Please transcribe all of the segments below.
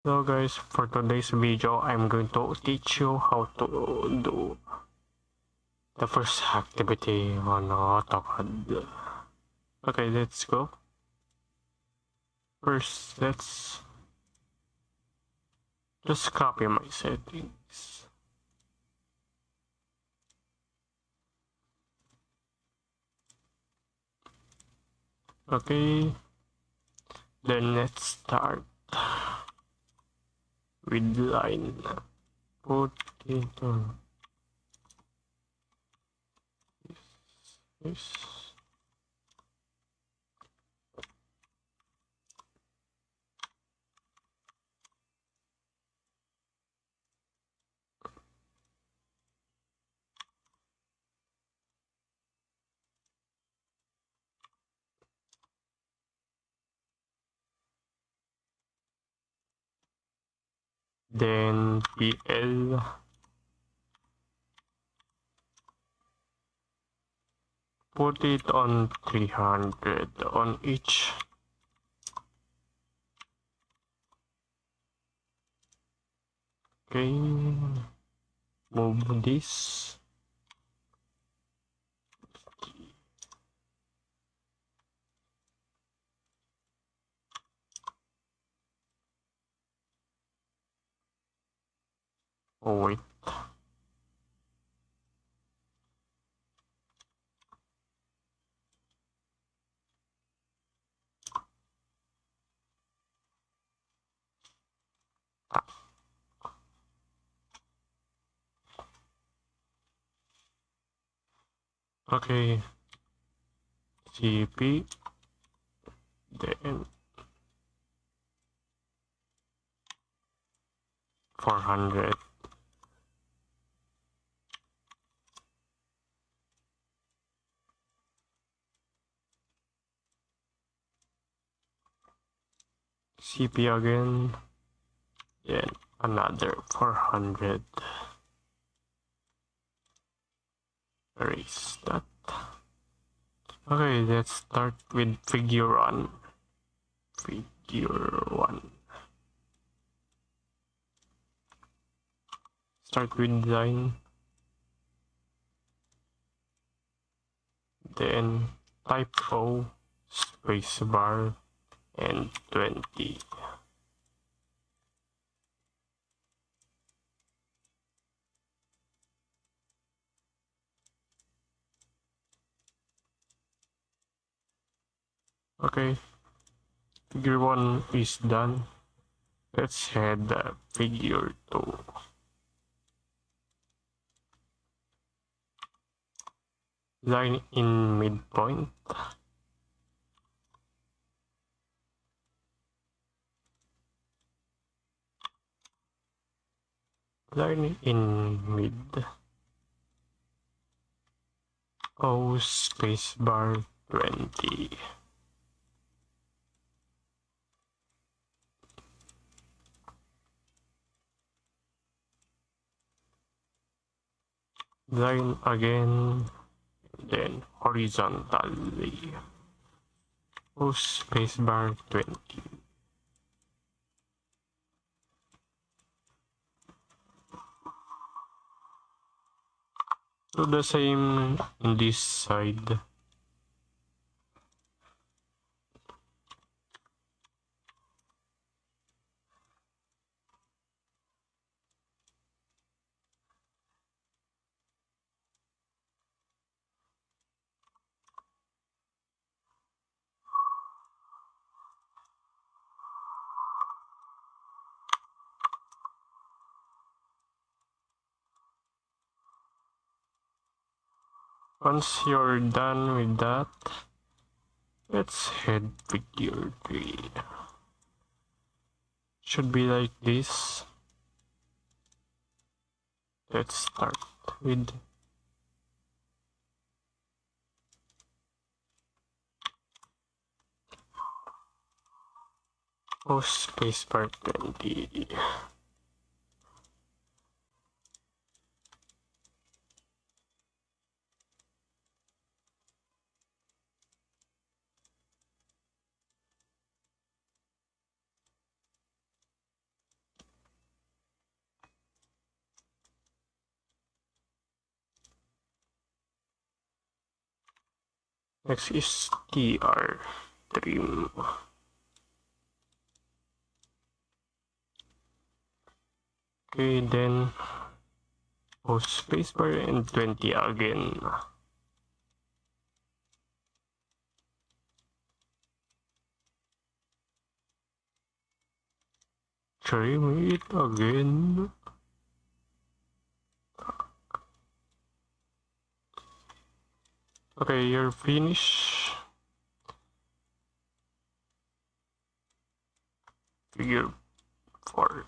So guys, for today's video, I'm going to teach you how to do the first activity on Autocad. Okay, let's go. First, let's just copy my settings. Okay, then let's start with line. Put it on this. Then PL. Put it on 300 on each. Okay, move this. Oh wait. Okay, CP, then 400. CP again, then another 400. Erase that. Okay, let's start with figure 1. Figure 1. Start with design. Then type O, spacebar, and 20. Okay, figure 1 is done. Let's head figure 2. Line in midpoint. Line in mid. O spacebar 20. Line again, then horizontally. O spacebar 20. Do the same in this side. Once you're done with that, let's head figure 3. Should be like this. Let's start with O spacebar 20. Next is TR trim. Okay, then spacebar and 20 again. Trim it again. Okay, you're finished. Figure 4.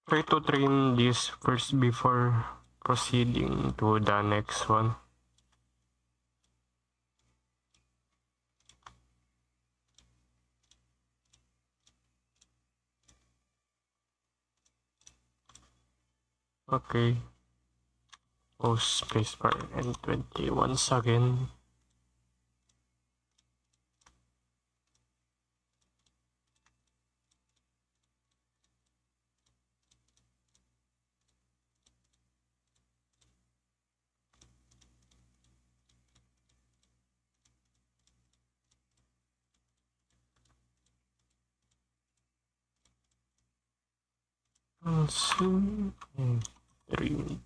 Try to trim this first before proceeding to the next one. Okay. Spacebar and 20 once again. Trim.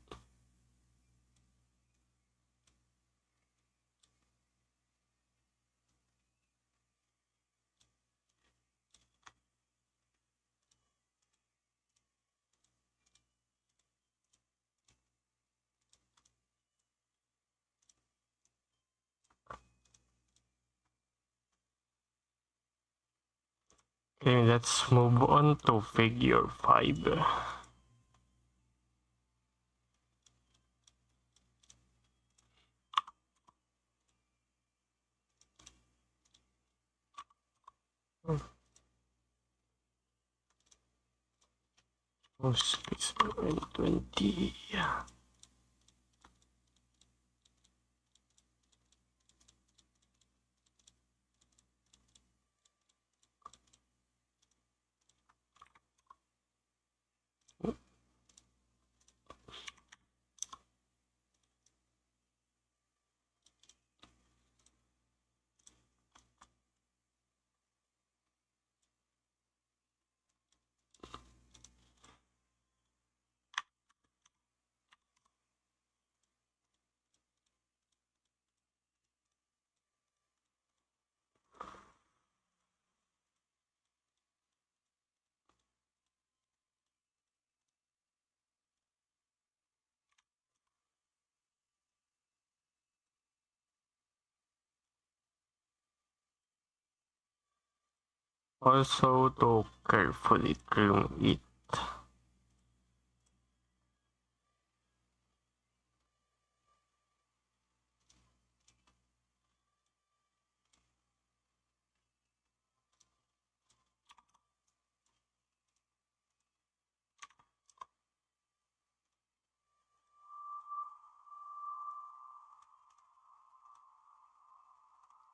Okay, let's move on to figure 5. Spacebar and 20. Also to carefully trim it.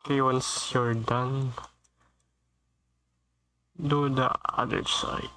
Okay, once you're done, do the other side.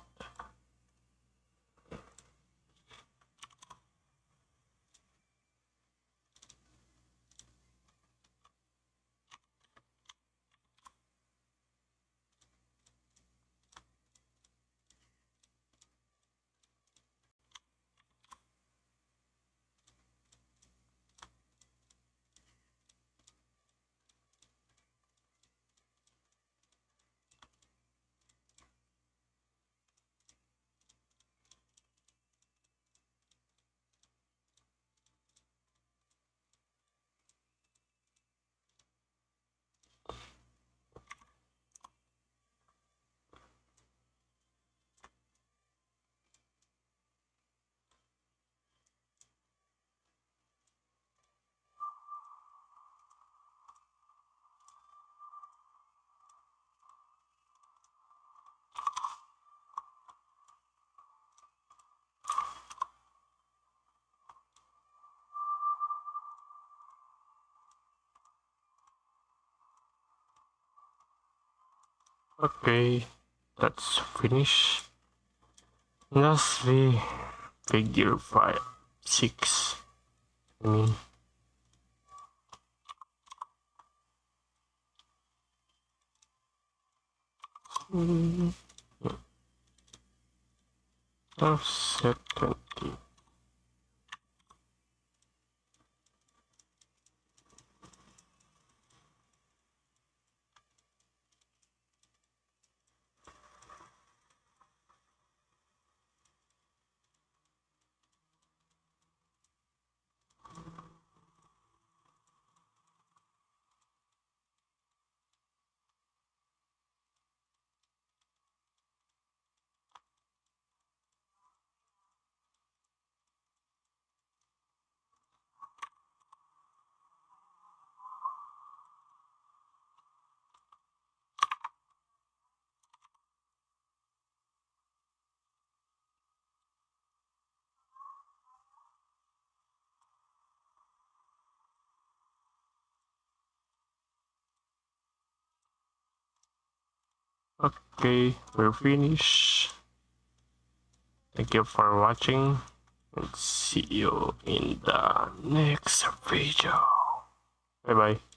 Okay, that's finished. Lastly, figure 5, 6. I mean, offset 20. Okay, we're finished. Thank you for watching and see you in the next video. Bye bye.